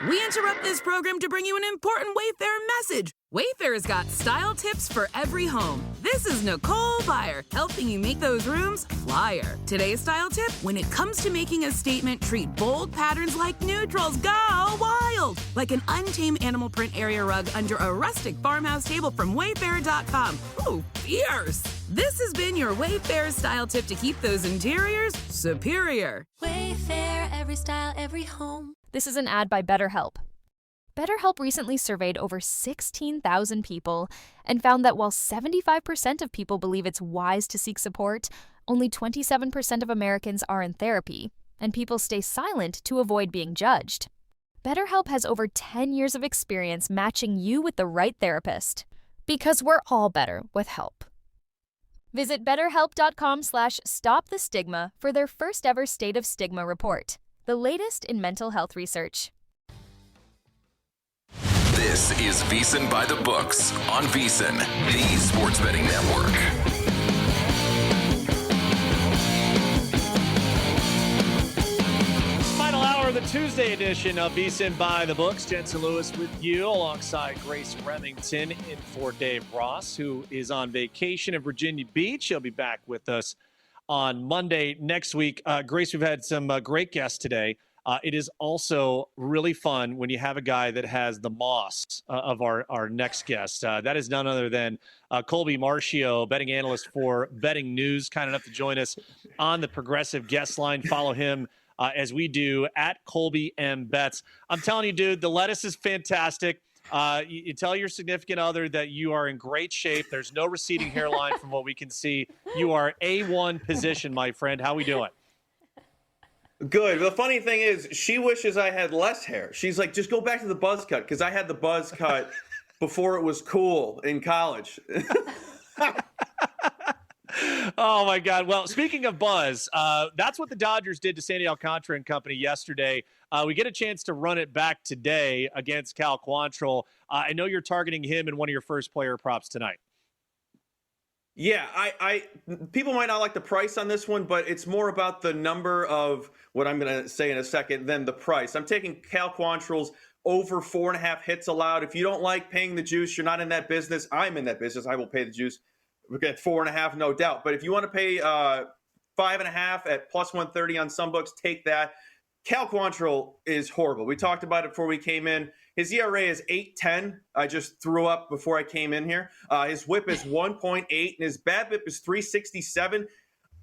We interrupt this program to bring you an important Wayfair message. Wayfair's got style tips for every home. This is Nicole Byer, helping you make those rooms flyer. Today's style tip: when it comes to making a statement, treat bold patterns like neutrals. Go wild! Like an untamed animal print area rug under a rustic farmhouse table from Wayfair.com. Ooh, fierce! This has been your Wayfair style tip to keep those interiors superior. Wayfair, every style, every home. This is an ad by BetterHelp. BetterHelp recently surveyed over 16,000 people and found that while 75% of people believe it's wise to seek support, only 27% of Americans are in therapy, and people stay silent to avoid being judged. BetterHelp has over 10 years of experience matching you with the right therapist. Because we're all better with help. Visit BetterHelp.com/stopthestigma for their first ever State of Stigma report, the latest in mental health research. This is VSiN By The Books on VSiN, the sports betting network. Final hour of the Tuesday edition of VSiN By The Books. Jensen Lewis with you alongside Grace Remington in for Dave Ross, who is on vacation in Virginia Beach. He'll be back with us on Monday next week. Grace, we've had some great guests today. It is also really fun when you have a guy that has the moss of our next guest. That is none other than Colby Marchio, betting analyst for Betting News, kind enough to join us on the Progressive guest line. Follow him as we do at Colby M. Bets. I'm telling you, dude, the lettuce is fantastic. You tell your significant other that you are in great shape. There's no receding hairline from what we can see. You are A1 position, my friend. How we doing? Good. The funny thing is, she wishes I had less hair. She's like, just go back to the buzz cut, because I had the buzz cut before it was cool in college. Oh, my God. Well, speaking of buzz, that's what the Dodgers did to Sandy Alcantara and company yesterday. We get a chance to run it back today against Cal Quantrill. I know you're targeting him in one of your first player props tonight. Yeah, I people might not like the price on this one, but it's more about the number of what I'm going to say in a second than the price. I'm taking Cal Quantrill's over 4.5 hits allowed. If you don't like paying the juice, you're not in that business. I'm in that business. I will pay the juice. We get 4.5, no doubt. But if you want to pay 5.5 at plus 130 on some books, take that. Cal Quantrill is horrible. We talked about it before we came in. His ERA is 8.10. I just threw up before I came in here. His whip is 1.8, and his BABIP is 367.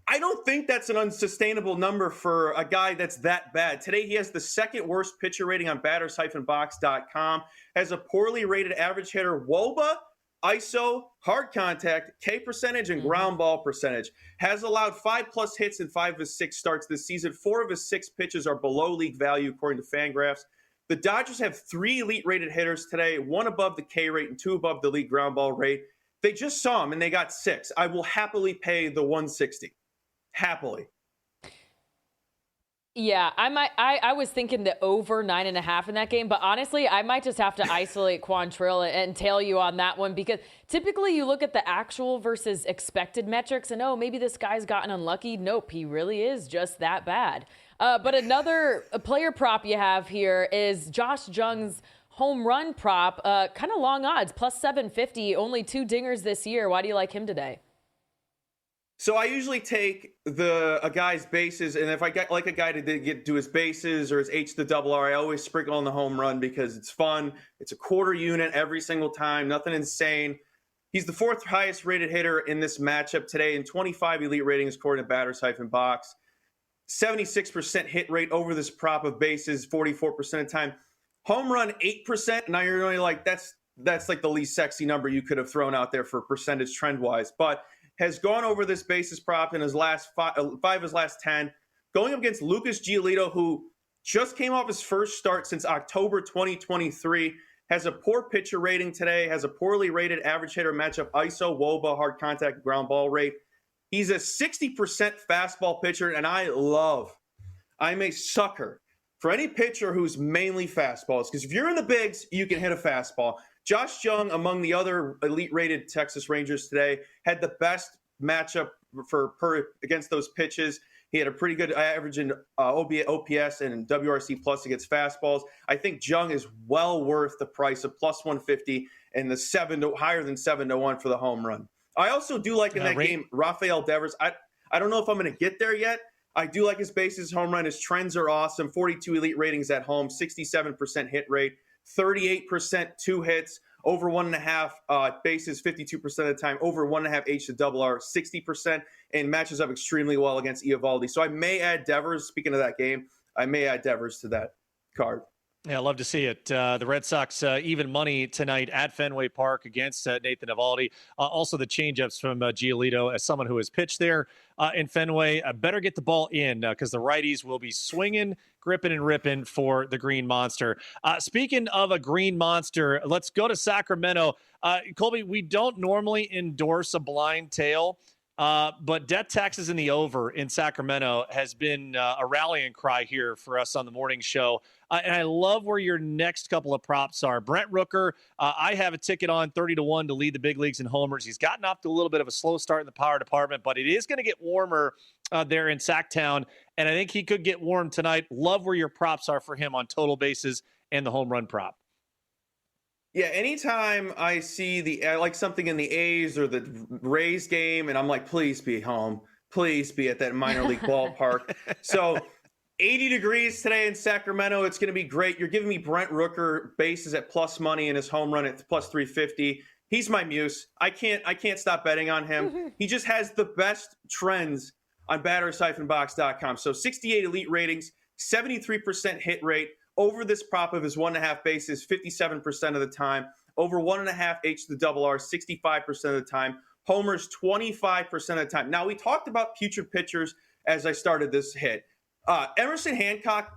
I don't think that's an unsustainable number for a guy that's that bad. Today, he has the second worst pitcher rating on batters-box.com, has a poorly rated average hitter WOBA, ISO, hard contact, K percentage, and ground ball percentage. Has allowed 5+ hits in 5 of his 6 starts this season. 4 of his 6 pitches are below league value, according to Fangraphs. The Dodgers have 3 elite-rated hitters today, 1 above the K rate and 2 above the league ground ball rate. They just saw him, and they got 6. I will happily pay the 160. Happily. Yeah, I was thinking the over 9.5 in that game, but honestly, I might just have to isolate Quantrill and tail you on that one, because typically you look at the actual versus expected metrics and, oh, maybe this guy's gotten unlucky. Nope, he really is just that bad. But another player prop you have here is Josh Jung's home run prop, kind of long odds, plus 750, only 2 dingers this year. Why do you like him today? So I usually take a guy's bases, and if I get like a guy to do his bases or his H to double R, I always sprinkle on the home run because it's fun. It's a quarter unit every single time, nothing insane. He's the 4th highest rated hitter in this matchup today, and 25 elite ratings according to batters-box. 76% hit rate over this prop of bases, 44% of the time. Home run 8%. Now you're only like, that's like the least sexy number you could have thrown out there for percentage trend-wise, but has gone over this basis prop in his last 5 of his last 10, going up against Lucas Giolito, who just came off his first start since October 2023, has a poor pitcher rating today, has a poorly rated average hitter matchup, ISO, WOBA, hard contact, ground ball rate. He's a 60% fastball pitcher, and I'm a sucker for any pitcher who's mainly fastballs, because if you're in the bigs, you can hit a fastball. Josh Jung, among the other elite-rated Texas Rangers today, had the best matchup against those pitches. He had a pretty good average in OPS and WRC plus against fastballs. I think Jung is well worth the price of plus 150 and the higher than 7-1 for the home run. I also do like in that game Rafael Devers. I don't know if I'm going to get there yet. I do like his bases, home run. His trends are awesome. 42 elite ratings at home, 67% hit rate, 38% 2 hits, over 1.5 bases 52% of the time, over 1.5 H to double R 60%, and matches up extremely well against Eovaldi. So I may add Devers. Speaking of that game, I may add Devers to that card. Yeah, I love to see it. The Red Sox even money tonight at Fenway Park against Nathan Eovaldi. Also the changeups from Giolito. As someone who has pitched there in Fenway, better get the ball in because the righties will be swinging, gripping, and ripping for the Green Monster. Speaking of a Green Monster, let's go to Sacramento. Colby, we don't normally endorse a blind tail, but death taxes in the over in Sacramento has been a rallying cry here for us on the morning show. And I love where your next couple of props are. Brent Rooker, I have a ticket on 30-1 to lead the big leagues in homers. He's gotten off to a little bit of a slow start in the power department, but it is going to get warmer there in Sacktown. And I think he could get warm tonight. Love where your props are for him on total bases and the home run prop. Yeah, anytime I see like something in the A's or the Rays game, and I'm like, please be home. Please be at that minor league ballpark. So 80 degrees today in Sacramento. It's going to be great. You're giving me Brent Rooker bases at plus money and his home run at plus 350. He's my muse. I can't stop betting on him. He just has the best trends on batters-box.com. So 68 elite ratings, 73% hit rate. Over this prop of his 1.5 bases 57% of the time, over 1.5 H to the double R 65% of the time, homers 25% of the time. Now, we talked about putrid pitchers as I started this hit. Emerson Hancock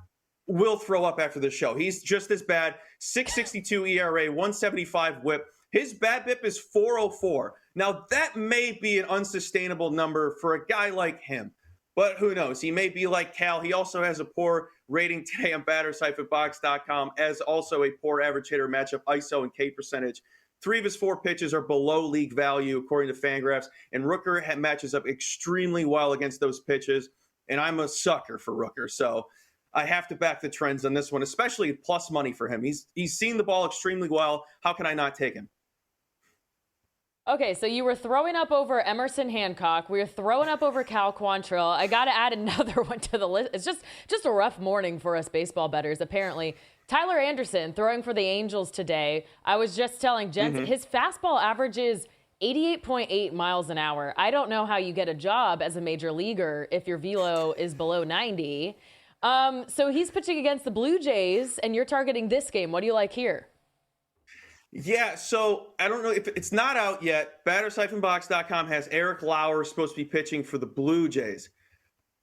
will throw up after the show. He's just as bad. 6.62 ERA, 175 whip. His BABIP is 404. Now, that may be an unsustainable number for a guy like him. But who knows? He may be like Cal. He also has a poor rating today on batters-box.com, as also a poor average hitter matchup, ISO and K percentage. 3 of his 4 pitches are below league value, according to Fangraphs. And Rooker matches up extremely well against those pitches. And I'm a sucker for Rooker. So I have to back the trends on this one, especially plus money for him. He's seen the ball extremely well. How can I not take him? Okay, so you were throwing up over Emerson Hancock. We were throwing up over Cal Quantrill. I got to add another one to the list. It's just a rough morning for us baseball bettors, apparently. Tyler Anderson throwing for the Angels today. I was just telling Jensen, his fastball averages 88.8 miles an hour. I don't know how you get a job as a major leaguer if your velo is below 90. So he's pitching against the Blue Jays, and you're targeting this game. What do you like here? Yeah, so I don't know if it's not out yet. Batters-box.com has Eric Lauer supposed to be pitching for the Blue Jays.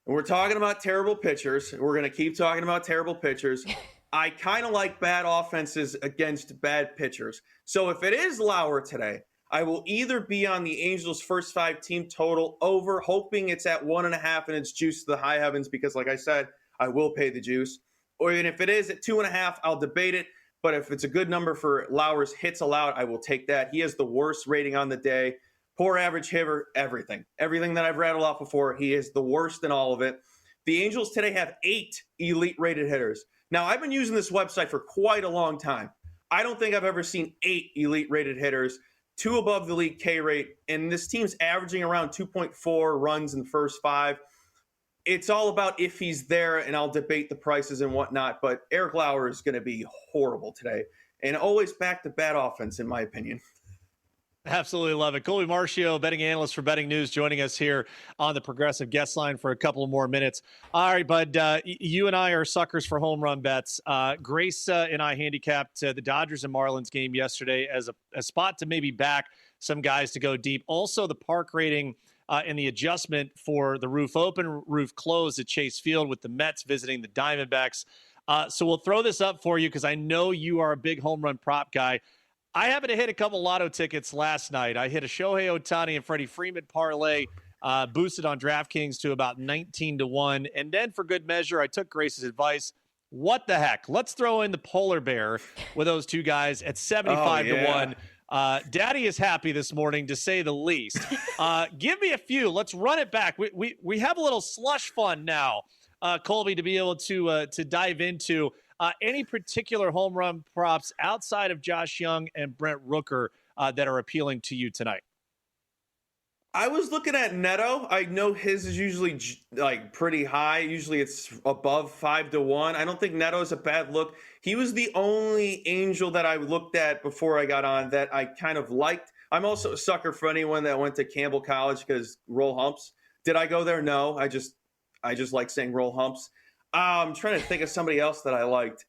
And we're talking about terrible pitchers. We're going to keep talking about terrible pitchers. I kind of like bad offenses against bad pitchers. So if it is Lauer today, I will either be on the Angels' first 5 team total over, hoping it's at 1.5 and it's juiced to the high heavens because, like I said, I will pay the juice. Or even if it is at 2.5, I'll debate it. But if it's a good number for Lauer's hits allowed, I will take that. He has the worst rating on the day. Poor average hitter, everything. Everything that I've rattled off before, he is the worst in all of it. The Angels today have 8 elite rated hitters. Now, I've been using this website for quite a long time. I don't think I've ever seen 8 elite rated hitters, 2 above the league K rate, and this team's averaging around 2.4 runs in the first 5. It's all about if he's there, and I'll debate the prices and whatnot, but Eric Lauer is going to be horrible today, and always back to bad offense, in my opinion. Absolutely love it. Colby Marchio, betting analyst for Betting News, joining us here on the Progressive Guest Line for a couple of more minutes. All right, bud, you and I are suckers for home run bets. Grace and I handicapped the Dodgers and Marlins game yesterday as a spot to maybe back some guys to go deep. Also, the park rating and the adjustment for the roof open, roof closed at Chase Field with the Mets visiting the Diamondbacks. So we'll throw this up for you because I know you are a big home run prop guy. I happened to hit a couple lotto tickets last night. I hit a Shohei Ohtani and Freddie Freeman parlay, boosted on DraftKings to about 19-1. And then for good measure, I took Grace's advice. What the heck? Let's throw in the polar bear with those two guys at 75-1. Daddy is happy this morning, to say the least. Give me a few. Let's run it back. We have a little slush fund now, Colby, to be able to dive into. Any particular home run props outside of Josh Young and Brent Rooker that are appealing to you tonight? I was looking at Neto. I know his is usually like pretty high. Usually it's above 5-1. I don't think Neto is a bad look. He was the only angel that I looked at before I got on that I kind of liked. I'm also a sucker for anyone that went to Campbell College because roll humps. Did I go there? No. I just like saying roll humps. I'm trying to think of somebody else that I liked.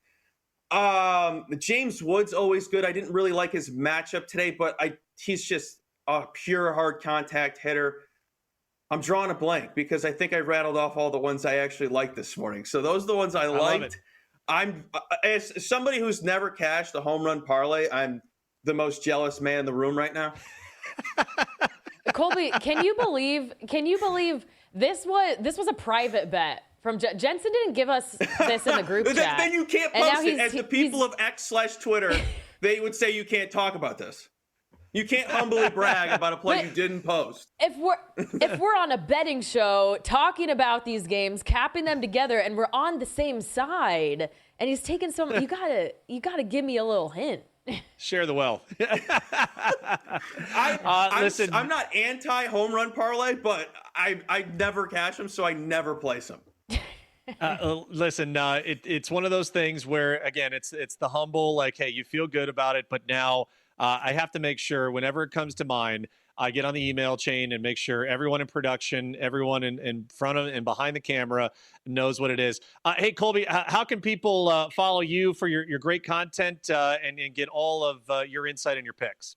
James Wood's always good. I didn't really like his matchup today, but he's just a pure hard contact hitter. I'm drawing a blank because I think I rattled off all the ones I actually liked this morning. So those are the ones I liked. I'm as somebody who's never cashed a home run parlay, I'm the most jealous man in the room right now. Colby, can you believe this was a private bet from Jensen? Didn't give us this in the group chat. Then you can't post it. As the people of X/Twitter, they would say you can't talk about this. You can't humbly brag about a play you didn't post. If we're on a betting show talking about these games, capping them together, and we're on the same side, and he's taking some, you gotta give me a little hint. Share the wealth. Listen, I'm not anti home run parlay, but I never cash them, so I never place them. Listen, it's one of those things where, again, it's the humble, like, hey, you feel good about it, but now I have to make sure whenever it comes to mind, I get on the email chain and make sure everyone in production, everyone in front of and behind the camera knows what it is. Hey, Colby, how can people follow you for your great content and get all of your insight and your picks?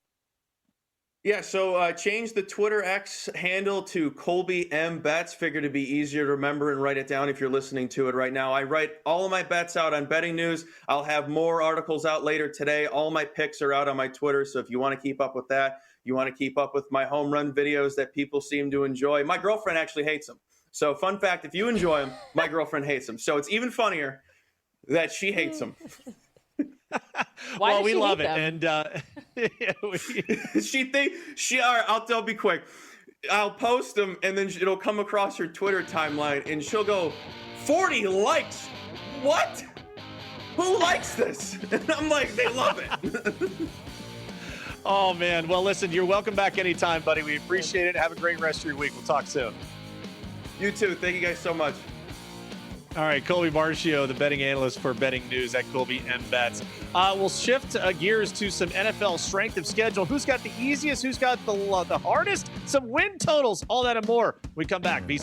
Yeah, so change the Twitter X handle to Colby M Bets. Figure to be easier to remember and write it down if you're listening to it right now. I write all of my bets out on Betting News. I'll have more articles out later today. All my picks are out on my Twitter, so if you want to keep up with that, you want to keep up with my home run videos that people seem to enjoy. My girlfriend actually hates them. So fun fact, if you enjoy them, my girlfriend hates them. So it's even funnier that she hates them. Why does we she love hate it, them? And I'll be quick. I'll post them, and then it'll come across her Twitter timeline, and she'll go, 40 likes. What? Who likes this? And I'm like, they love it. Oh man. Well, listen, you're welcome back anytime, buddy. We appreciate it. Have a great rest of your week. We'll talk soon. You too. Thank you guys so much. All right, Colby Marchio, the betting analyst for Betting News at Colby M Bets. We'll shift gears to some NFL strength of schedule. Who's got the easiest? Who's got the hardest? Some win totals, all that and more. We come back. We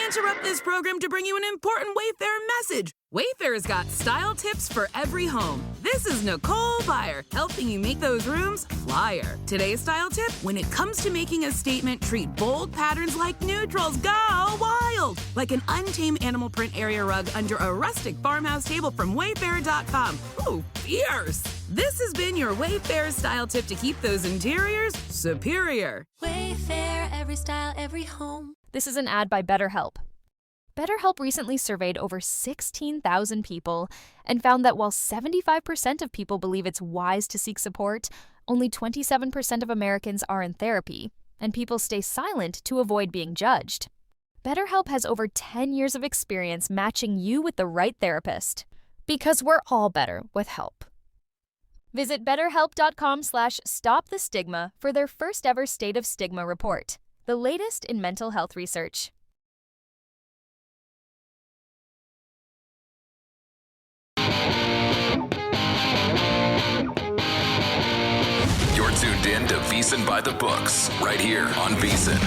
interrupt this program to bring you an important Wayfair message. Wayfair's got style tips for every home. This is Nicole Byer, helping you make those rooms flyer. Today's style tip: when it comes to making a statement, treat bold patterns like neutrals. Go wild! Like an untamed animal print area rug under a rustic farmhouse table from Wayfair.com. Ooh, fierce! This has been your Wayfair style tip to keep those interiors superior. Wayfair, every style, every home. This is an ad by BetterHelp. BetterHelp recently surveyed over 16,000 people and found that while 75% of people believe it's wise to seek support, only 27% of Americans are in therapy, and people stay silent to avoid being judged. BetterHelp has over 10 years of experience matching you with the right therapist, because we're all better with help. Visit BetterHelp.com/stopthestigma for their first ever State of Stigma report, the latest in mental health research. You're tuned in to VSiN By The Books, right here on VSiN.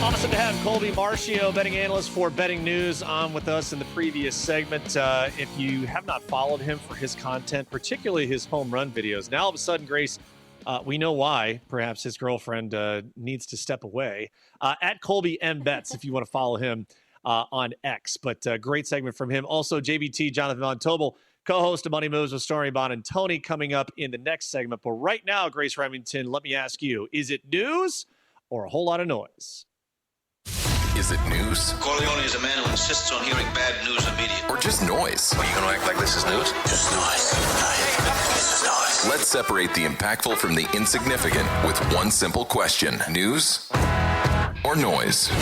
Awesome to have Colby Marchio, betting analyst for Betting News, on with us in the previous segment. If you have not followed him for his content, particularly his home run videos, now all of a sudden, Grace, we know why. Perhaps his girlfriend needs to step away. At Colby M Bets, if you want to follow him on X. But great segment from him. Also, JVT, Jonathan Von Tobel, co-host of Money Moves with Story Bond and Tony, coming up in the next segment. But right now, Grace Remington, let me ask you, is it news or a whole lot of noise? Is it news? Corleone is a man who insists on hearing bad news immediately. Or just noise? Are you going to act like this is news? Just noise. This is noise. Let's separate the impactful from the insignificant with one simple question. News or noise? All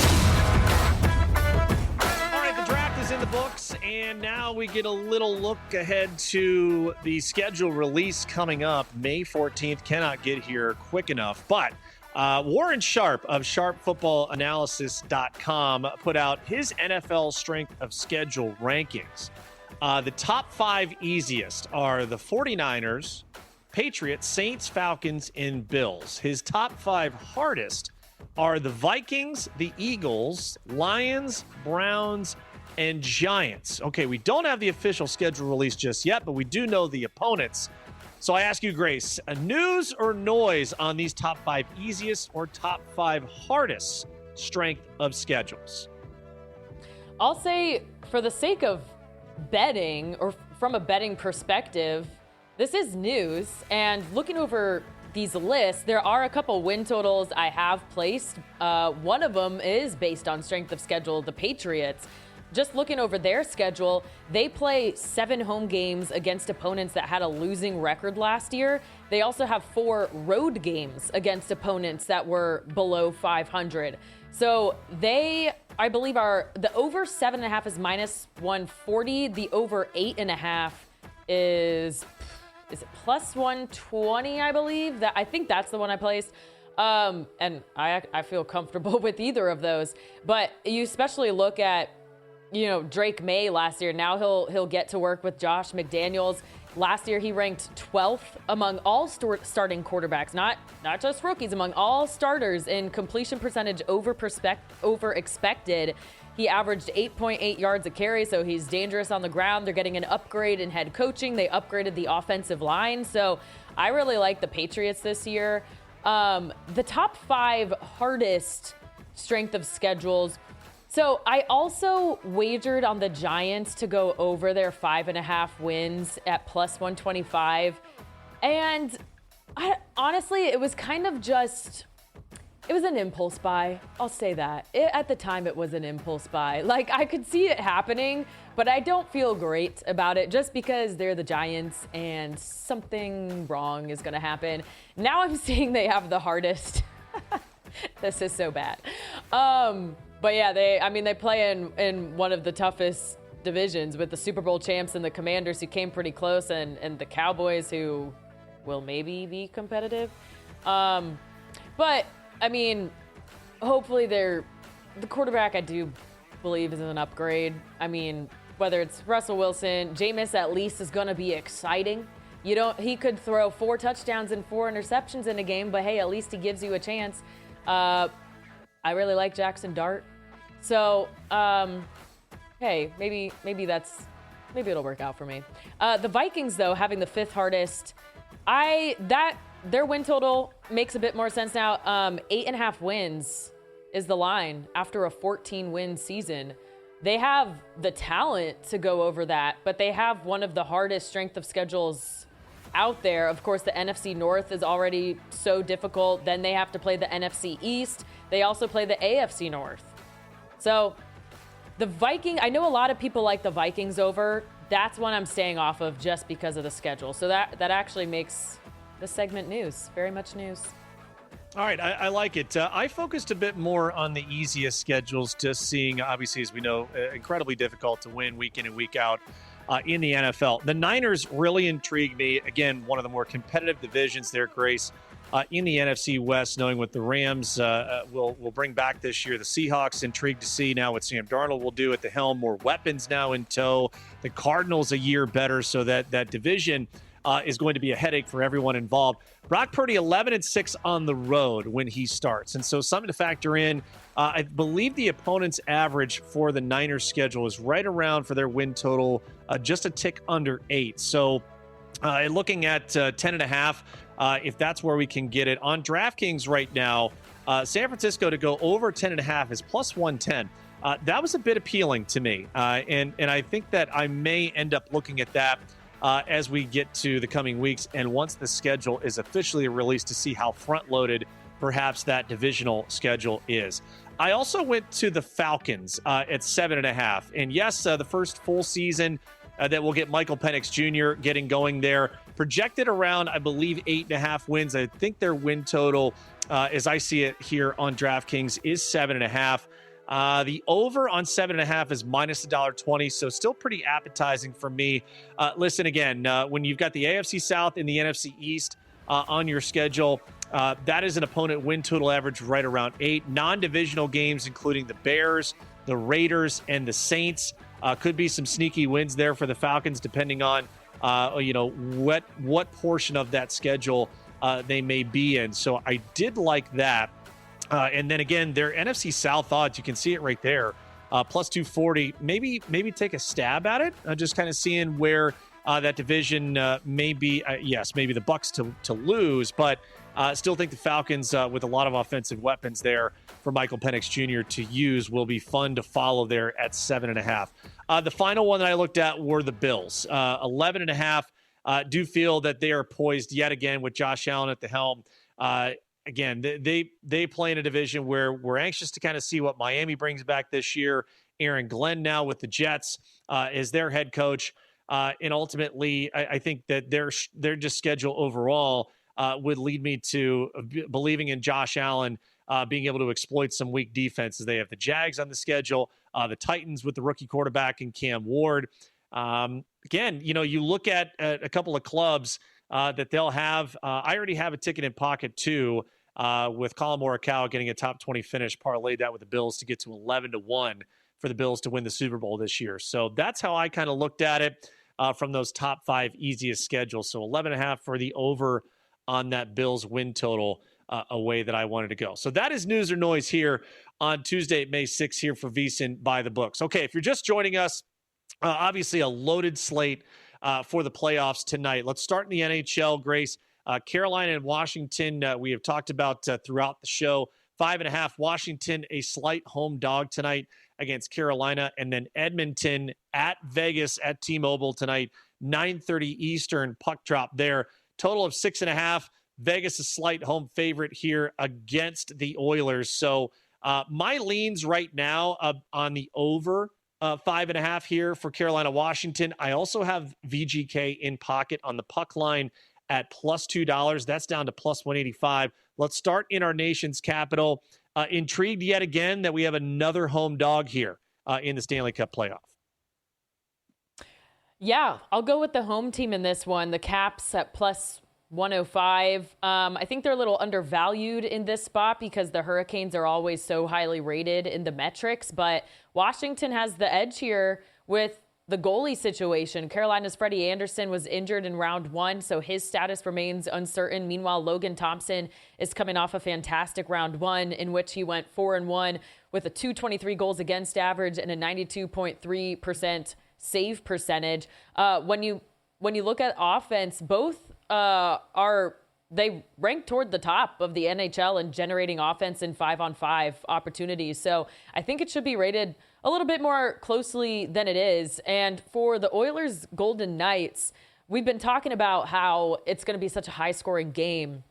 right, the draft is in the books, and now we get a little look ahead to the schedule release coming up. May 14th cannot get here quick enough, but Warren Sharp of sharpfootballanalysis.com put out his NFL strength of schedule rankings. The top 5 easiest are the 49ers, Patriots, Saints, Falcons, and Bills. His top 5 hardest are the Vikings, the Eagles, Lions, Browns, and Giants. Okay, we don't have the official schedule release just yet, but we do know the opponents. So I ask you, Grace, news or noise on these top 5 easiest or top 5 hardest strength of schedules? I'll say, for the sake of betting, or from a betting perspective, this is news. And looking over these lists, there are a couple win totals I have placed. One of them is based on strength of schedule, the Patriots. Just looking over their schedule, they play 7 home games against opponents that had a losing record last year. They also have 4 road games against opponents that were below 500. So they, I believe, are the over 7.5 is minus 140. The over 8.5 is it plus 120? I believe I think that's the one I placed. And I feel comfortable with either of those. But you especially look at, Drake May last year. Now he'll get to work with Josh McDaniels. Last year he ranked 12th among all starting quarterbacks, not just rookies, among all starters in completion percentage over expected. He averaged 8.8 yards a carry, so he's dangerous on the ground. They're getting an upgrade in head coaching. They upgraded the offensive line, so I really like the Patriots this year. The top 5 hardest strength of schedules. So I also wagered on the Giants to go over their 5.5 wins at plus 125. And honestly, it was kind of just, it was an impulse buy. I'll say that. At the time, it was an impulse buy. Like, I could see it happening, but I don't feel great about it just because they're the Giants and something wrong is going to happen. Now I'm seeing they have the hardest. This is so bad. But yeah, they play in one of the toughest divisions with the Super Bowl champs and the Commanders, who came pretty close, and the Cowboys, who will maybe be competitive. But hopefully the quarterback, I do believe, is an upgrade. Whether it's Russell Wilson, Jameis at least is going to be exciting. He could throw 4 touchdowns and 4 interceptions in a game, but hey, at least he gives you a chance. I really like Jackson Dart. So, hey, maybe it'll work out for me. The Vikings, though, having the 5th hardest, their win total makes a bit more sense now. 8.5 wins is the line after a 14-win season. They have the talent to go over that, but they have one of the hardest strength of schedules out there. Of course, the NFC North is already so difficult. Then they have to play the NFC East. They also play the AFC North. So the I know a lot of people like the Vikings over. That's one I'm staying off of just because of the schedule. So that actually makes the segment news, very much news. All right, I like it. I focused a bit more on the easiest schedules, just seeing, obviously, as we know, incredibly difficult to win week in and week out in the NFL. The Niners really intrigued me. Again, one of the more competitive divisions there, Grace, in the NFC West, knowing what the Rams will bring back this year. The Seahawks, intrigued to see now what Sam Darnold will do at the helm. More weapons now in tow. The Cardinals a year better, so that division is going to be a headache for everyone involved. Brock Purdy, 11-6 on the road when he starts. And so something to factor in. I believe the opponent's average for the Niners schedule is right around, for their win total, just a tick under 8. So looking at 10.5, if that's where we can get it. On DraftKings right now, San Francisco to go over 10.5 is plus 110. That was a bit appealing to me. And I think that I may end up looking at that as we get to the coming weeks and once the schedule is officially released, to see how front-loaded perhaps that divisional schedule is. I also went to the Falcons at 7.5. And yes, the first full season that we'll get Michael Penix Jr. getting going there. Projected around, I believe, 8.5 wins. I think their win total, as I see it here on DraftKings, is 7.5. The over on 7.5 is minus $1.20, so still pretty appetizing for me. Listen, again, when you've got the AFC South and the NFC East on your schedule, that is an opponent win total average right around 8. Non-divisional games, including the Bears, the Raiders, and the Saints. Could be some sneaky wins there for the Falcons, depending on what portion of that schedule they may be in. So I did like that. And then again, their NFC South odds, you can see it right there, plus 240. Maybe take a stab at it. Just kind of seeing where that division may be. Yes, maybe the Bucs to lose, but still think the Falcons, with a lot of offensive weapons there for Michael Penix Jr. to use, will be fun to follow there at 7.5. The final one that I looked at were the Bills, 11.5. Do feel that they are poised yet again with Josh Allen at the helm. Again, they play in a division where we're anxious to kind of see what Miami brings back this year. Aaron Glenn now with the Jets is their head coach. And ultimately, I think that their just schedule overall would lead me to believing in Josh Allen being able to exploit some weak defenses. They have the Jags on the schedule, the Titans with the rookie quarterback and Cam Ward. Again, you look at a couple of clubs that they'll have. I already have a ticket in pocket too, with Colin Morikawa getting a top 20 finish, parlayed that with the Bills to get to 11-1 for the Bills to win the Super Bowl this year. So that's how I kind of looked at it from those top 5 easiest schedules. So 11.5 for the over on that Bills win total, a way that I wanted to go. So that is news or noise here on Tuesday, May 6th here for VSiN By The Books. Okay, if you're just joining us, obviously a loaded slate for the playoffs tonight. Let's start in the NHL, Grace. Carolina and Washington, we have talked about throughout the show. 5.5, Washington, a slight home dog tonight against Carolina. And then Edmonton at Vegas at T-Mobile tonight, 9:30 Eastern, puck drop there. Total of 6.5. Vegas a slight home favorite here against the Oilers. So my leans right now on the over 5.5 here for Carolina, Washington. I also have VGK in pocket on the puck line at plus $2. That's down to plus 185. Let's start in our nation's capital. Intrigued yet again that we have another home dog here in the Stanley Cup playoff. Yeah, I'll go with the home team in this one. The Caps at plus 105. I think they're a little undervalued in this spot because the Hurricanes are always so highly rated in the metrics, but Washington has the edge here with the goalie situation. Carolina's Freddie Anderson was injured in round 1, so his status remains uncertain. Meanwhile, Logan Thompson is coming off a fantastic round 1 in which he went 4-1 with a 223 goals against average and a 92.3% save percentage. When you look at offense, both they rank toward the top of the NHL in generating offense in 5-on-5 opportunities. So I think it should be rated a little bit more closely than it is. And for the Oilers Golden Knights, we've been talking about how it's going to be such a high scoring game.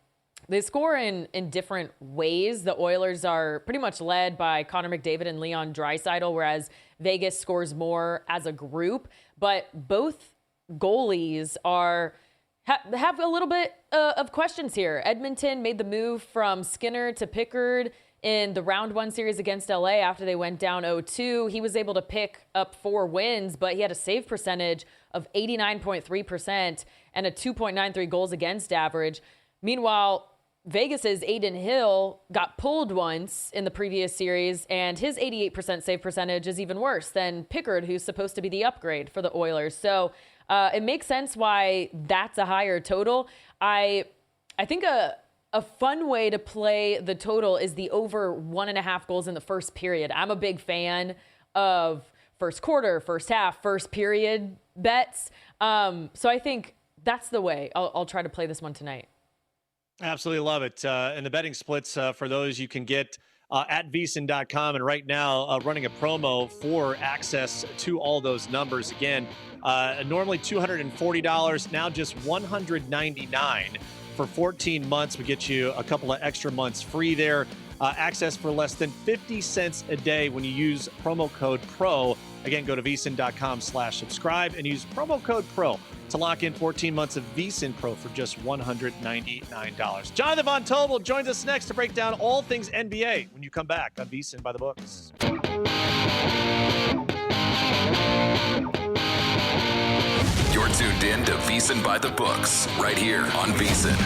They score in different ways. The Oilers are pretty much led by Connor McDavid and Leon Draisaitl, whereas Vegas scores more as a group. But both goalies have a little bit of questions here. Edmonton made the move from Skinner to Pickard in the round 1 series against LA after they went down 0-2. He was able to pick up 4 wins, but he had a save percentage of 89.3% and a 2.93 goals against average. Meanwhile, Vegas's Adin Hill got pulled once in the previous series, and his 88% save percentage is even worse than Pickard, who's supposed to be the upgrade for the Oilers. So it makes sense why that's a higher total. I think a fun way to play the total is the over 1.5 goals in the first period. I'm a big fan of first quarter, first half, first period bets. So I think that's the way I'll try to play this one tonight. Absolutely love it. And the betting splits for those you can get at VSiN.com. And right now running a promo for access to all those numbers. Again, normally $240, now just $199 for 14 months. We get you a couple of extra months free there. Access for less than 50 cents a day when you use promo code PRO. Again, go to VSiN.com/subscribe and use promo code PRO to lock in 14 months of VSiN Pro for just $199. Jonathan Von Tobel joins us next to break down all things NBA when you come back on VSiN by the Books. You're tuned in to VSiN by the Books, right here on VSiN.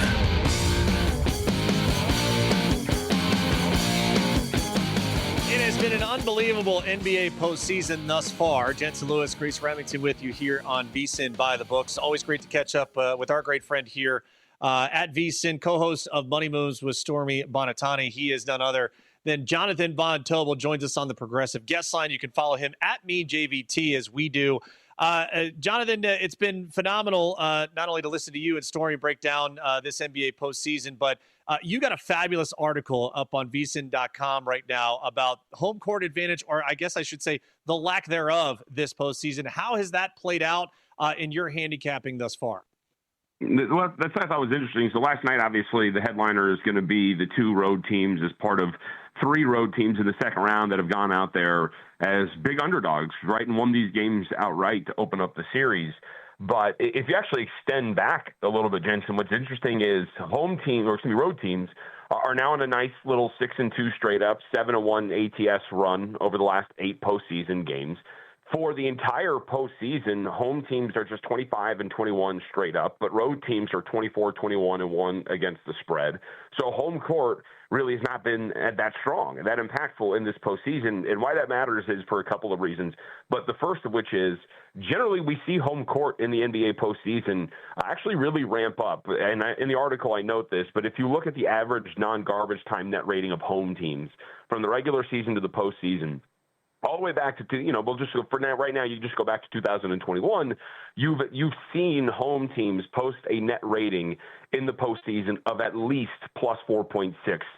It has been an unbelievable NBA postseason thus far. Jensen Lewis, Grace Remington with you here on VSiN by the Books. Always great to catch up with our great friend here at VSiN, co-host of Money Moves with Stormy Bonatani. He is none other than Jonathan Von Tobel. Joins us on the Progressive Guest Line. You can follow him at MeJVT as we do. Jonathan, it's been phenomenal not only to listen to you and Stormy break down this NBA postseason, but you got a fabulous article up on VSiN.com right now about home court advantage, or I guess I should say the lack thereof this postseason. How has that played out in your handicapping thus far? Well, that's what I thought was interesting. So last night, obviously, the headliner is going to be the two road teams as part of 3 road teams in the second round that have gone out there as big underdogs, right, and won these games outright to open up the series. But if you actually extend back a little bit, Jensen, what's interesting is road teams are now on a nice little 6-2 straight up, 7-1 ATS run over the last 8 postseason games. For the entire postseason, home teams are just 25-21 straight up, but road teams are 24-21-1 against the spread. So home court really has not been that strong and that impactful in this postseason. And why that matters is for a couple of reasons. But the first of which is generally we see home court in the NBA postseason actually really ramp up. And in the article I note this, but if you look at the average non-garbage time net rating of home teams from the regular season to the postseason, all the way back to, we'll just go for now. Right now, you just go back to 2021. You've seen home teams post a net rating in the postseason of at least plus 4.6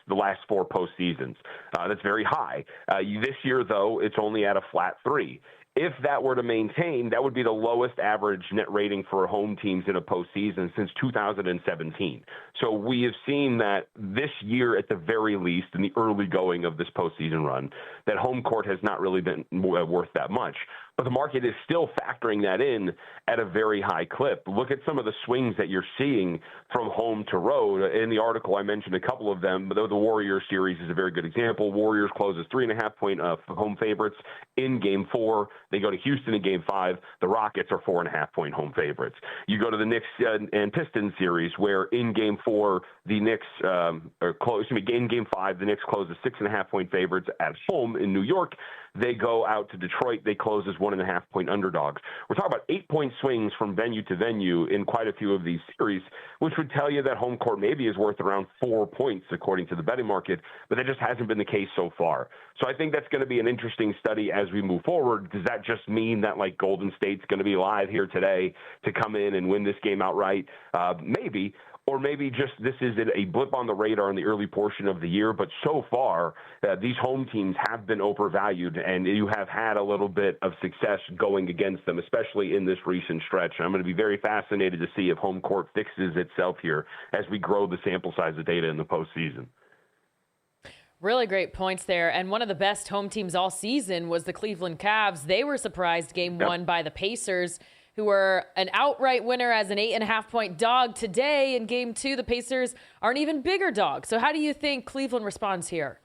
the last 4 postseasons. That's very high. This year, though, it's only at a flat 3. If that were to maintain, that would be the lowest average net rating for home teams in a postseason since 2017. So we have seen that this year, at the very least, in the early going of this postseason run, that home court has not really been worth that much. But the market is still factoring that in at a very high clip. Look at some of the swings that you're seeing from home to road. In the article, I mentioned a couple of them, but the Warriors series is a very good example. Warriors closes 3.5-point home favorites in Game 4. They go to Houston in Game 5. The Rockets are 4.5-point home favorites. You go to the Knicks and Pistons series, where in Game 4, the Knicks in Game 5, the Knicks closes 6.5-point favorites at home in New York. They go out to Detroit. They close as 1.5-point underdogs. We're talking about 8-point swings from venue to venue in quite a few of these series, which would tell you that home court maybe is worth around 4 points according to the betting market, but that just hasn't been the case so far. So I think that's going to be an interesting study as we move forward. Does that just mean that like Golden State's going to be live here today to come in and win this game outright? Maybe. Or maybe just this is a blip on the radar in the early portion of the year. But so far, these home teams have been overvalued, and you have had a little bit of success going against them, especially in this recent stretch. I'm going to be very fascinated to see if home court fixes itself here as we grow the sample size of data in the postseason. Really great points there. And one of the best home teams all season was the Cleveland Cavs. They were surprised Game 1 by the Pacers, who were an outright winner as an 8.5-point dog. Today in Game 2, the Pacers are an even bigger dog. So how do you think Cleveland responds here?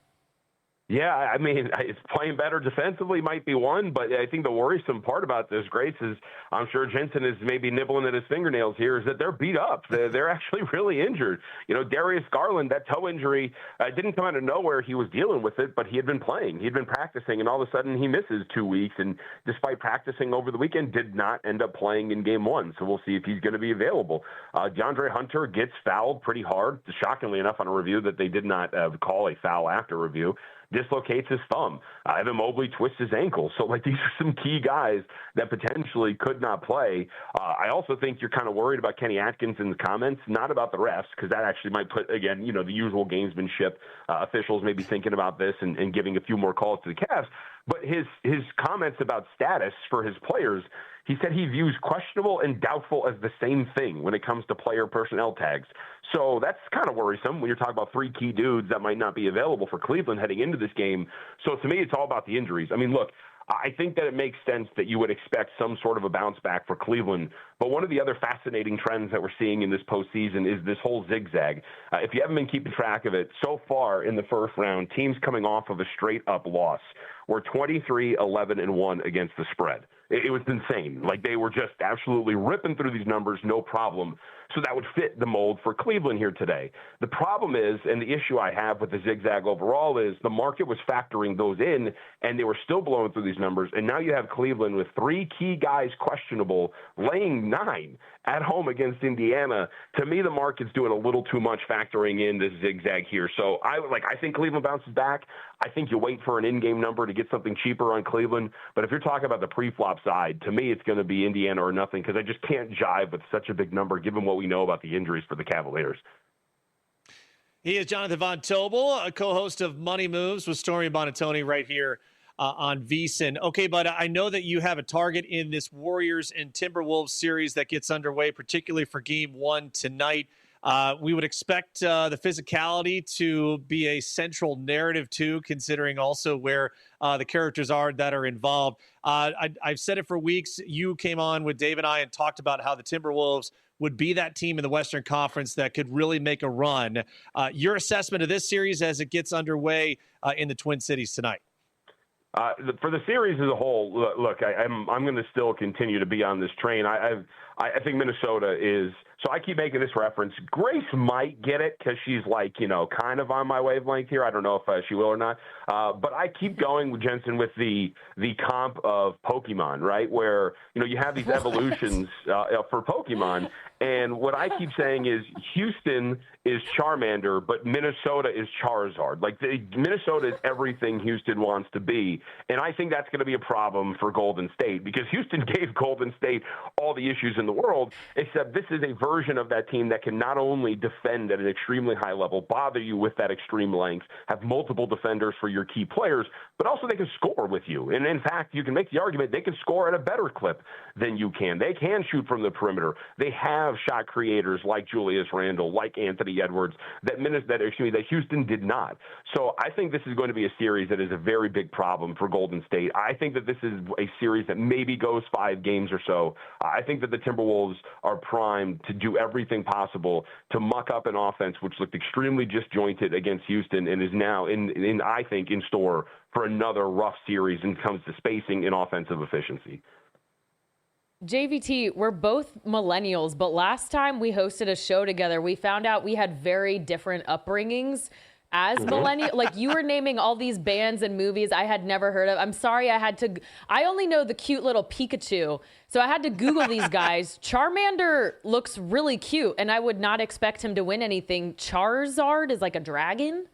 Yeah, I mean, it's playing better defensively might be one, but I think the worrisome part about this, Grace, is I'm sure Jensen is maybe nibbling at his fingernails here, is that they're beat up. They're actually really injured. Darius Garland, that toe injury, didn't come out of nowhere. He was dealing with it, but he had been playing. He had been practicing, and all of a sudden he misses 2 weeks, and despite practicing over the weekend, did not end up playing in Game 1. So we'll see if he's going to be available. DeAndre Hunter gets fouled pretty hard, shockingly enough, on a review that they did not call a foul after review. Dislocates his thumb. Evan Mobley twists his ankle. So, these are some key guys that potentially could not play. I also think you're kind of worried about Kenny Atkins in the comments, not about the refs, because that actually might put, again, the usual gamesmanship. Officials may be thinking about this and giving a few more calls to the Cavs. But his comments about status for his players, he said he views questionable and doubtful as the same thing when it comes to player personnel tags. So that's kind of worrisome when you're talking about three key dudes that might not be available for Cleveland heading into this game. So to me, it's all about the injuries. I mean, look, I think that it makes sense that you would expect some sort of a bounce back for Cleveland. But one of the other fascinating trends that we're seeing in this postseason is this whole zigzag. If you haven't been keeping track of it, so far in the first round, teams coming off of a straight-up loss were 23-11-1 against the spread. It was insane. Like, they were just absolutely ripping through these numbers, no problem. So that would fit the mold for Cleveland here today. The problem is, and the issue I have with the zigzag overall is the market was factoring those in, and they were still blowing through these numbers. And now you have Cleveland with three key guys questionable, laying 9 at home against Indiana. To me, the market's doing a little too much factoring in this zigzag here. So I think Cleveland bounces back. I think you wait for an in-game number to get something cheaper on Cleveland. But if you're talking about the pre-flop side, to me, it's going to be Indiana or nothing, because I just can't jive with such a big number given what we know about the injuries for the Cavaliers. He is Jonathan Von Tobel, a co-host of Money Moves with Stormy Bonatoni right here on VSiN. Okay, but I know that you have a target in this Warriors and Timberwolves series that gets underway, particularly for Game 1 tonight. We would expect the physicality to be a central narrative, too, considering also where the characters are that are involved. I've said it for weeks. You came on with Dave and I and talked about how the Timberwolves would be that team in the Western Conference that could really make a run. Your assessment of this series as it gets underway in the Twin Cities tonight? For the series as a whole, look, I'm going to still continue to be on this train. I think Minnesota is. So I keep making this reference. Grace might get it because she's kind of on my wavelength here. I don't know if she will or not. But I keep going with Jensen with the comp of Pokemon, right? Where, you have these evolutions for Pokemon. And what I keep saying is Houston is Charmander, but Minnesota is Charizard. Minnesota is everything Houston wants to be. And I think that's going to be a problem for Golden State, because Houston gave Golden State all the issues in the world, except this is a version of that team that can not only defend at an extremely high level, bother you with that extreme length, have multiple defenders for your key players, but also they can score with you. And in fact, you can make the argument they can score at a better clip than you can. They can shoot from the perimeter. They have shot creators like Julius Randle, like Anthony Edwards, that Houston did not. So I think this is going to be a series that is a very big problem for Golden State. I think that this is a series that maybe goes 5 games or so. I think that the Timberwolves are primed to do everything possible to muck up an offense which looked extremely disjointed against Houston and is now I think in store for another rough series when it comes to spacing and offensive efficiency. JVT, we're both millennials, but last time we hosted a show together, we found out we had very different upbringings as millennials. Like, you were naming all these bands and movies I had never heard of. I'm sorry, I only know the cute little Pikachu, so I had to Google these guys. Charmander looks really cute, and I would not expect him to win anything. Charizard is like a dragon?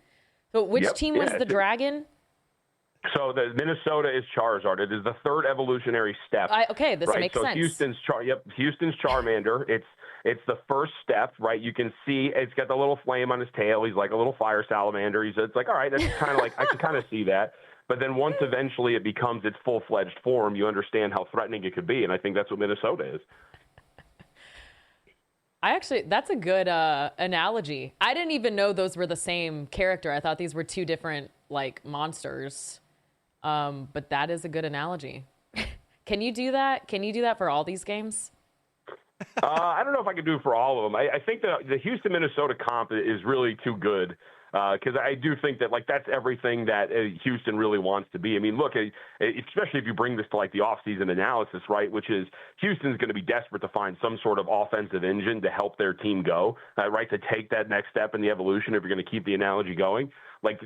So which team was the dragon? So the Minnesota is Charizard. It is the third evolutionary step. This makes sense. Houston's Charmander. It's the first step, right? You can see it's got the little flame on his tail. He's like a little fire salamander. It's like, all right, that's kind of like, I can kind of see that. But then once eventually it becomes its full-fledged form, you understand how threatening it could be, and I think that's what Minnesota is. That's a good analogy. I didn't even know those were the same character. I thought these were two different monsters. But that is a good analogy. Can you do that? Can you do that for all these games? I don't know if I can do it for all of them. I think the Houston-Minnesota comp is really too good, because I do think that that's everything that Houston really wants to be. I mean, look, especially if you bring this to the offseason analysis, right, which is Houston's going to be desperate to find some sort of offensive engine to help their team go, right, to take that next step in the evolution if you're going to keep the analogy going.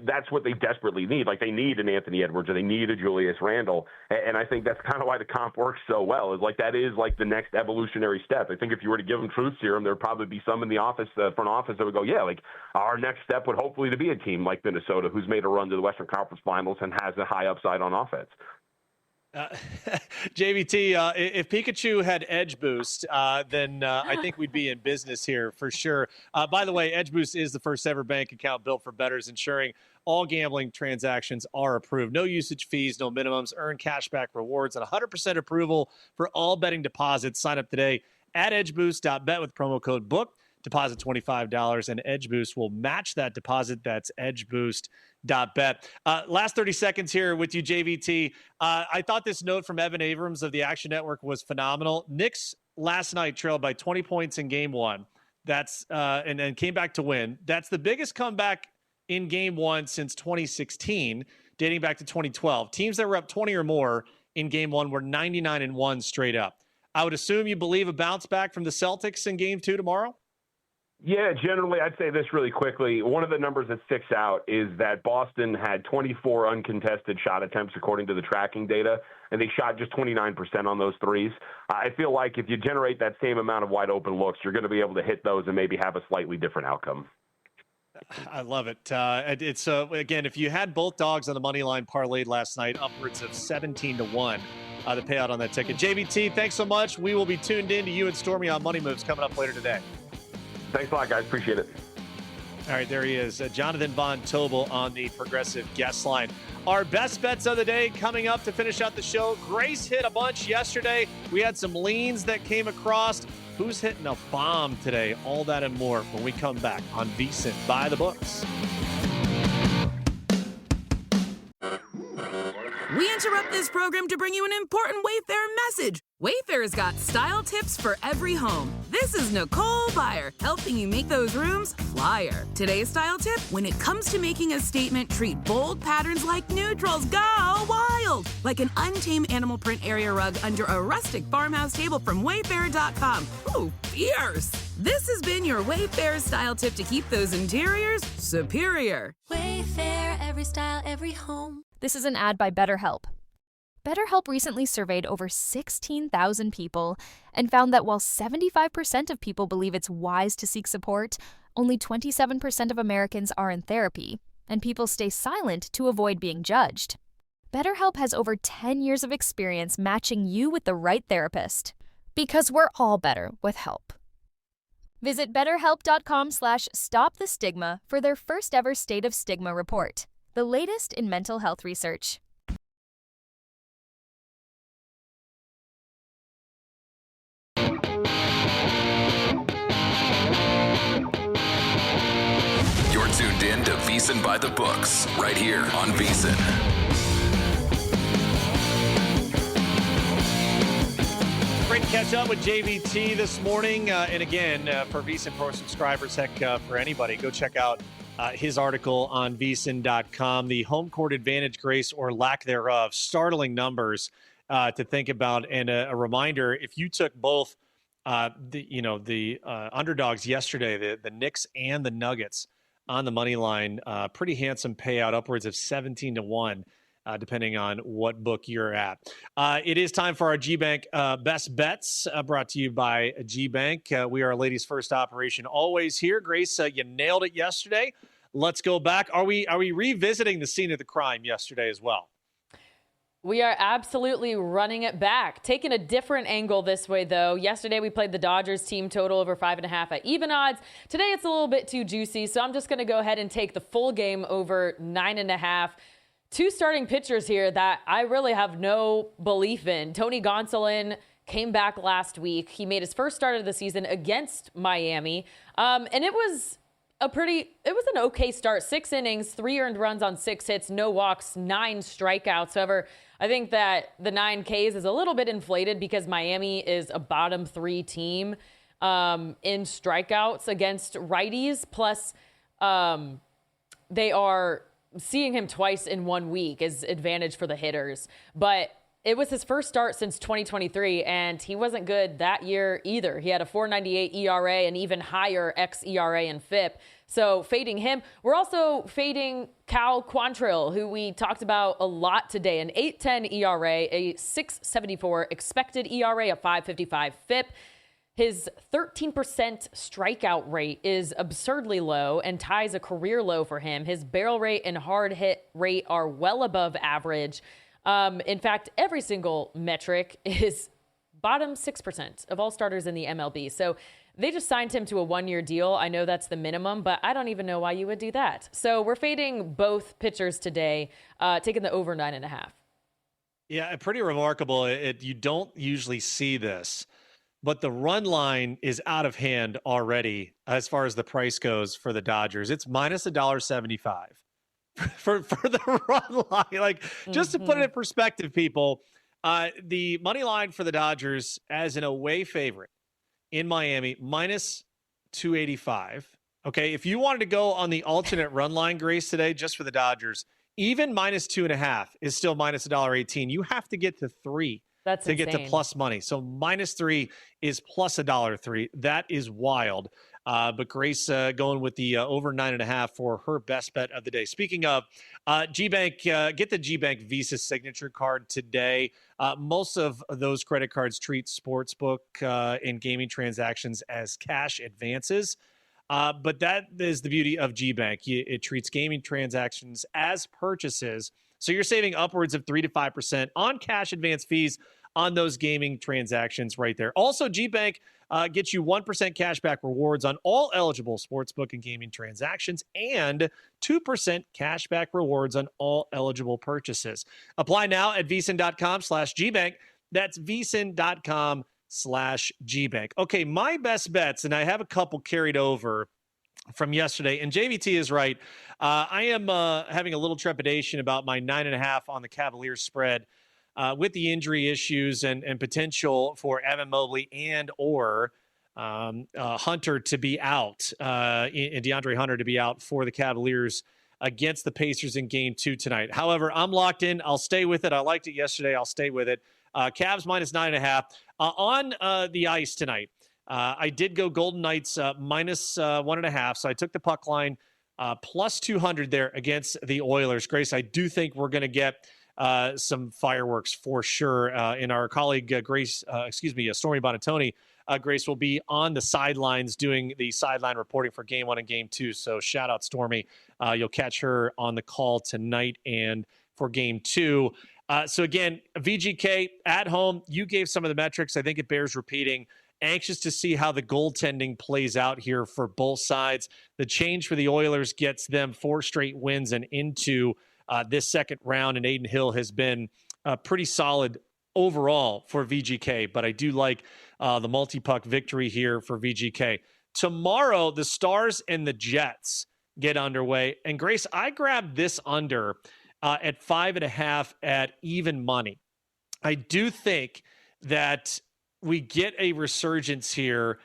That's what they desperately need. They need an Anthony Edwards or they need a Julius Randle. And I think that's kind of why the comp works so well, is that is the next evolutionary step. I think if you were to give them truth serum, there would probably be some in the front office that would go, yeah, our next step would hopefully to be a team like Minnesota who's made a run to the Western Conference Finals and has a high upside on offense. JVT, if Pikachu had Edge Boost, then I think we'd be in business here for sure. By the way, Edge Boost is the first ever bank account built for bettors, ensuring all gambling transactions are approved. No usage fees, no minimums, earn cashback rewards, and 100% approval for all betting deposits. Sign up today at edgeboost.bet with promo code BOOK. Deposit $25, and Edge Boost will match that deposit. That's edgeboost.bet. Last 30 seconds here with you, JVT. I thought this note from Evan Abrams of the Action Network was phenomenal. Knicks last night trailed by 20 points in game one. That's and then came back to win. That's the biggest comeback in game one since 2016, dating back to 2012. Teams that were up 20 or more in game one were 99-1 straight up. I would assume you believe a bounce back from the Celtics in game two tomorrow? Yeah, generally, I'd say this really quickly. One of the numbers that sticks out is that Boston had 24 uncontested shot attempts according to the tracking data, and they shot just 29% on those threes. I feel like if you generate that same amount of wide open looks, you're going to be able to hit those and maybe have a slightly different outcome. I love it. It's again, if you had both dogs on the money line parlayed last night, upwards of 17-1, the payout on that ticket. JVT, thanks so much. We will be tuned in to you and Stormy on Money Moves coming up later today. Thanks a lot, guys. Appreciate it. All right, there he is. Jonathan Von Tobel on the Progressive guest line. Our best bets of the day coming up to finish out the show. Grace hit a bunch yesterday. We had some leans that came across. Who's hitting a bomb today? All that and more when we come back on VSiN By The Books. We interrupt this program to bring you an important Wayfair message. Wayfair's got style tips for every home. This is Nicole Byer, helping you make those rooms flyer. Today's style tip: when it comes to making a statement, treat bold patterns like neutrals. Go wild! Like an untamed animal print area rug under a rustic farmhouse table from Wayfair.com. Ooh, fierce! This has been your Wayfair style tip to keep those interiors superior. Wayfair, every style, every home. This is an ad by BetterHelp. BetterHelp recently surveyed over 16,000 people and found that while 75% of people believe it's wise to seek support, only 27% of Americans are in therapy, and people stay silent to avoid being judged. BetterHelp has over 10 years of experience matching you with the right therapist. Because we're all better with help. Visit BetterHelp.com/stopthestigma for their first ever State of Stigma report, the latest in mental health research. You're tuned in to VSiN By The Books, right here on VSiN. Great to catch up with JVT this morning. And again, for VSiN Pro subscribers, heck, for anybody, go check out his article on VSiN.com. The home court advantage, Grace, or lack thereof. Startling numbers to think about. And a reminder, if you took both the underdogs yesterday, the Knicks and the Nuggets on the money line, pretty handsome payout, upwards of 17-1. Depending on what book you're at. It is time for our G-Bank Best Bets, brought to you by G-Bank. We are a ladies' first operation always here. Grace, you nailed it yesterday. Let's go back. Are we revisiting the scene of the crime yesterday as well? We are absolutely running it back. Taking a different angle this way, though. Yesterday, we played the Dodgers team total over 5.5 at even odds. Today, it's a little bit too juicy, so I'm just going to go ahead and take the full game over 9.5. Two starting pitchers here that I really have no belief in. Tony Gonsolin came back last week. He made his first start of the season against Miami. And it was an okay start. 6 innings, 3 earned runs on 6 hits, no walks, 9 strikeouts. However, I think that the 9 Ks is a little bit inflated because Miami is a bottom 3 team in strikeouts against righties. Plus, they are seeing him twice in 1 week is advantage for the hitters. But it was his first start since 2023, and he wasn't good that year either. He had a 4.98 ERA and even higher xERA and FIP. So fading him. We're also fading Cal Quantrill, who we talked about a lot today. An 8.10 ERA, a 6.74 expected ERA, a 5.55 FIP. His 13% strikeout rate is absurdly low and ties a career low for him. His barrel rate and hard hit rate are well above average. In fact, every single metric is bottom 6% of all starters in the MLB. So they just signed him to a 1-year deal. I know that's the minimum, but I don't even know why you would do that. So we're fading both pitchers today, taking the over 9.5. Yeah, pretty remarkable. You don't usually see this, but the run line is out of hand already as far as the price goes for the Dodgers. It's minus $1.75 for the run line. Like, just to put it in perspective, people, the money line for the Dodgers as an away favorite in Miami, minus 285. Okay, if you wanted to go on the alternate run line, Grace, today, just for the Dodgers, even minus 2.5 is still minus $1.18. You have to get to 3 to get to plus money. So minus 3 is plus $1.03. That is wild. But Grace going with the over 9.5 for her best bet of the day. Speaking of G-Bank, get the G-Bank Visa signature card today. Most of those credit cards treat sportsbook and gaming transactions as cash advances. But that is the beauty of G-Bank. It treats gaming transactions as purchases. So you're saving upwards of 3 to 5% on cash advance fees on those gaming transactions right there. Also, G-Bank gets you 1% cashback rewards on all eligible sportsbook and gaming transactions and 2% cashback rewards on all eligible purchases. Apply now at VSiN.com/GBank. That's VSiN.com/GBank. Okay, my best bets, and I have a couple carried over from yesterday, and JVT is right. I am having a little trepidation about my 9.5 on the Cavaliers spread with the injury issues and potential for Evan Mobley and or Hunter to be out, and DeAndre Hunter to be out for the Cavaliers against the Pacers in Game 2 tonight. However, I'm locked in. I'll stay with it. I liked it yesterday. I'll stay with it. Cavs minus 9.5 on the ice tonight. I did go Golden Knights minus 1.5, so I took the puck line plus 200 there against the Oilers. Grace, I do think we're going to get some fireworks for sure. And our colleague Stormy Bonatoni, Grace, will be on the sidelines doing the sideline reporting for Game 1 and Game 2. So shout out Stormy. You'll catch her on the call tonight and for Game 2. So again, VGK at home, you gave some of the metrics. I think it bears repeating. Anxious to see how the goaltending plays out here for both sides. The change for the Oilers gets them 4 straight wins and into this second round, and Aiden Hill has been pretty solid overall for VGK, but I do like the multi-puck victory here for VGK. Tomorrow, the Stars and the Jets get underway, and Grace, I grabbed this under at 5.5 at even money. I do think that we get a resurgence here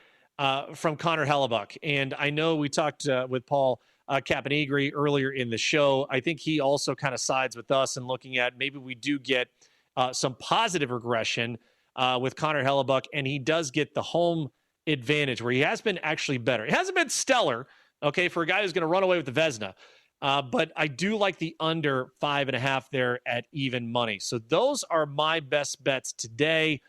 from Connor Hellebuck. And I know we talked with Paul Caponegri earlier in the show. I think he also kind of sides with us and looking at maybe we do get some positive regression with Connor Hellebuck, and he does get the home advantage where he has been actually better. It hasn't been stellar, okay, for a guy who's going to run away with the Vezina. But I do like the under 5.5 there at even money. So those are my best bets today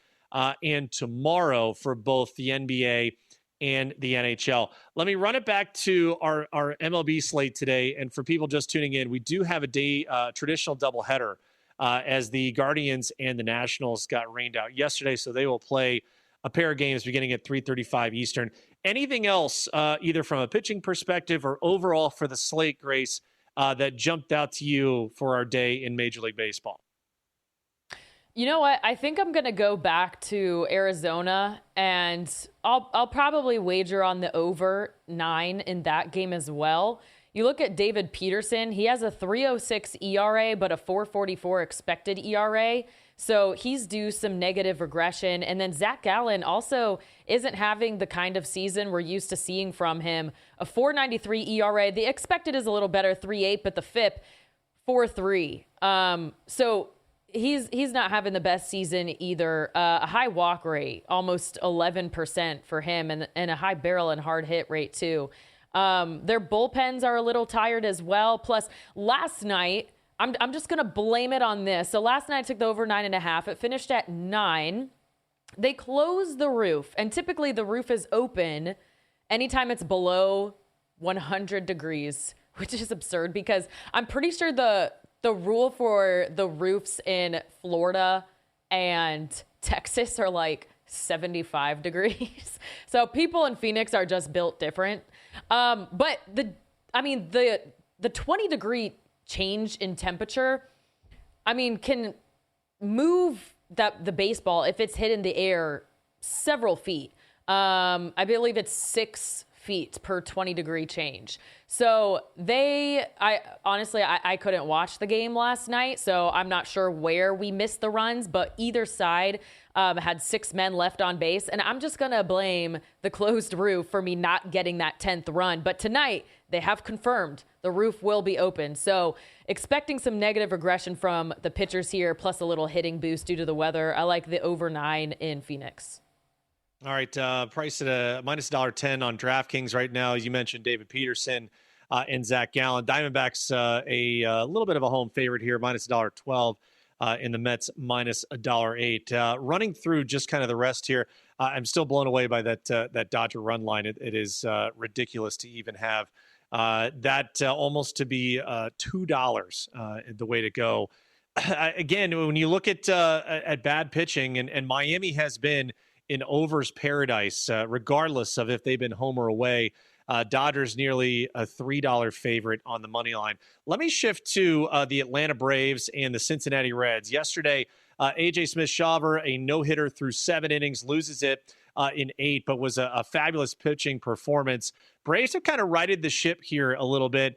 and tomorrow for both the NBA and the NHL. Let me run it back to our MLB slate today. And for people just tuning in, we do have a day traditional doubleheader as the Guardians and the Nationals got rained out yesterday. So they will play a pair of games beginning at 3:35 Eastern. Anything else, either from a pitching perspective or overall for the slate, Grace, that jumped out to you for our day in Major League Baseball? You know what? I think I'm going to go back to Arizona, and I'll probably wager on the over 9 in that game as well. You look at David Peterson, he has a 3.06 ERA, but a 4.44 expected ERA. So he's due some negative regression. And then Zach Gallen also isn't having the kind of season we're used to seeing from him. A 4.93 ERA. The expected is a little better, 3.8, but the FIP, 4.3. So he's not having the best season either. A high walk rate, almost 11% for him, and a high barrel and hard hit rate too. Their bullpens are a little tired as well. Plus, last night, I'm just going to blame it on this. So last night I took the over 9.5. It finished at 9. They closed the roof, and typically the roof is open anytime it's below 100 degrees, which is absurd because I'm pretty sure the the rule for the roofs in Florida and Texas are like 75 degrees. So people in Phoenix are just built different. But the 20-degree change in temperature, can move the baseball if it's hit in the air several feet. I believe it's 6 feet per 20-degree change. So I honestly couldn't watch the game last night, so I'm not sure where we missed the runs, but either side had 6 men left on base, and I'm just going to blame the closed roof for me not getting that 10th run. But tonight, they have confirmed the roof will be open. So expecting some negative regression from the pitchers here, plus a little hitting boost due to the weather. I like the over 9 in Phoenix. All right, price at a minus $1.10 on DraftKings right now. As you mentioned, David Peterson and Zach Gallen. Diamondbacks a little bit of a home favorite here, minus $1.12 in the Mets, minus $1.08. Running through just kind of the rest here, I'm still blown away by that Dodger run line. It is ridiculous to even have that almost to be $2 the way to go. Again, when you look at bad pitching, and Miami has been in overs paradise, regardless of if they've been home or away. Dodgers nearly a $3 favorite on the money line. Let me shift to the Atlanta Braves and the Cincinnati Reds. Yesterday, A.J. Smith-Shawver, a no-hitter through 7 innings, loses it in 8, but was a fabulous pitching performance. Braves have kind of righted the ship here a little bit,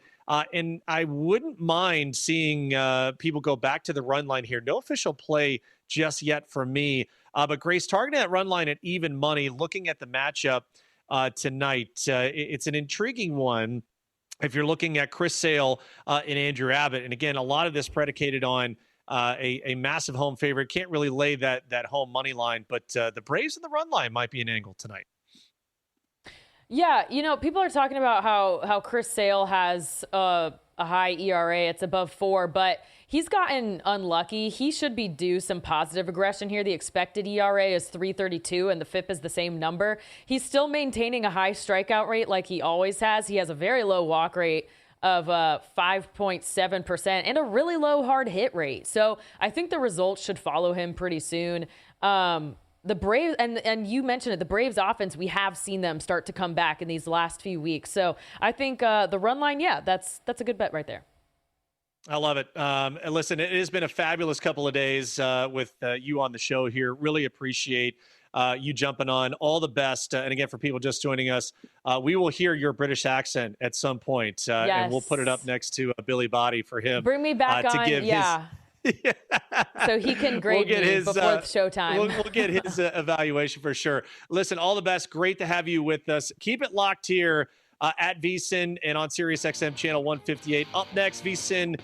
and I wouldn't mind seeing people go back to the run line here. No official play just yet from me. But Grace, targeting that run line at even money, looking at the matchup tonight, it's an intriguing one if you're looking at Chris Sale and Andrew Abbott. And again, a lot of this predicated on a massive home favorite. Can't really lay that home money line, but the Braves and the run line might be an angle tonight. Yeah, people are talking about how Chris Sale has a high ERA. It's above 4, but he's gotten unlucky. He should be due some positive regression here. The expected ERA is 3.32, and the FIP is the same number. He's still maintaining a high strikeout rate like he always has. He has a very low walk rate of 5.7% and a really low hard hit rate. So I think the results should follow him pretty soon. The Braves, and you mentioned it, the Braves offense, we have seen them start to come back in these last few weeks. So I think the run line, that's a good bet right there. I love it. And listen, it has been a fabulous couple of days with you on the show here. Really appreciate you jumping on. All the best. And again, for people just joining us, we will hear your British accent at some point, yes. And we'll put it up next to Billy Body for him. Bring me back on, his, so he can grade me before the showtime. We'll get his evaluation for sure. Listen, all the best. Great to have you with us. Keep it locked here at VSiN and on SiriusXM channel 158. Up next, VSiN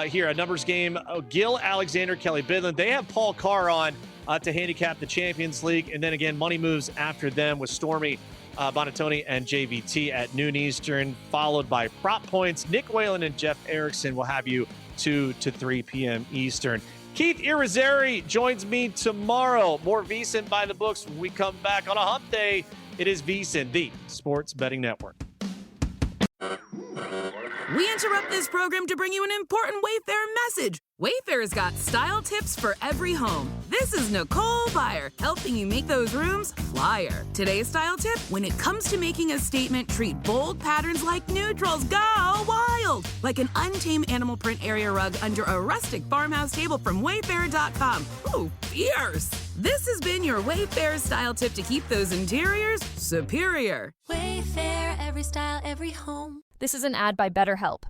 here, a numbers game. Gil Alexander, Kelly Bidlin. They have Paul Carr on to handicap the Champions League. And then again, money moves after them with Stormy Bonatoni and JVT at noon Eastern, followed by Prop Points. Nick Whalen and Jeff Erickson will have you 2 to 3 p.m. Eastern. Keith Irizarry joins me tomorrow. More VSiN by the books when we come back on a hump day. It is VSiN, the Sports Betting Network. We interrupt this program to bring you an important Wayfair message. Wayfair's got style tips for every home. This is Nicole Byer, helping you make those rooms flyer. Today's style tip: when it comes to making a statement, treat bold patterns like neutrals. Go wild! Like an untamed animal print area rug under a rustic farmhouse table from Wayfair.com. Ooh, fierce! This has been your Wayfair style tip to keep those interiors superior. Wayfair, every style, every home. This is an ad by BetterHelp.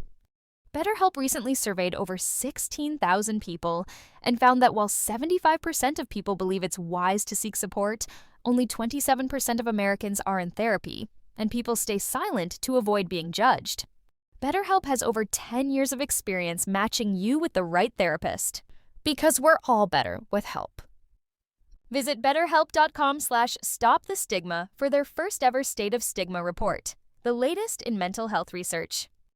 BetterHelp recently surveyed over 16,000 people and found that while 75% of people believe it's wise to seek support, only 27% of Americans are in therapy, and people stay silent to avoid being judged. BetterHelp has over 10 years of experience matching you with the right therapist. Because we're all better with help. Visit BetterHelp.com/StopTheStigma for their first ever State of Stigma report, the latest in mental health research.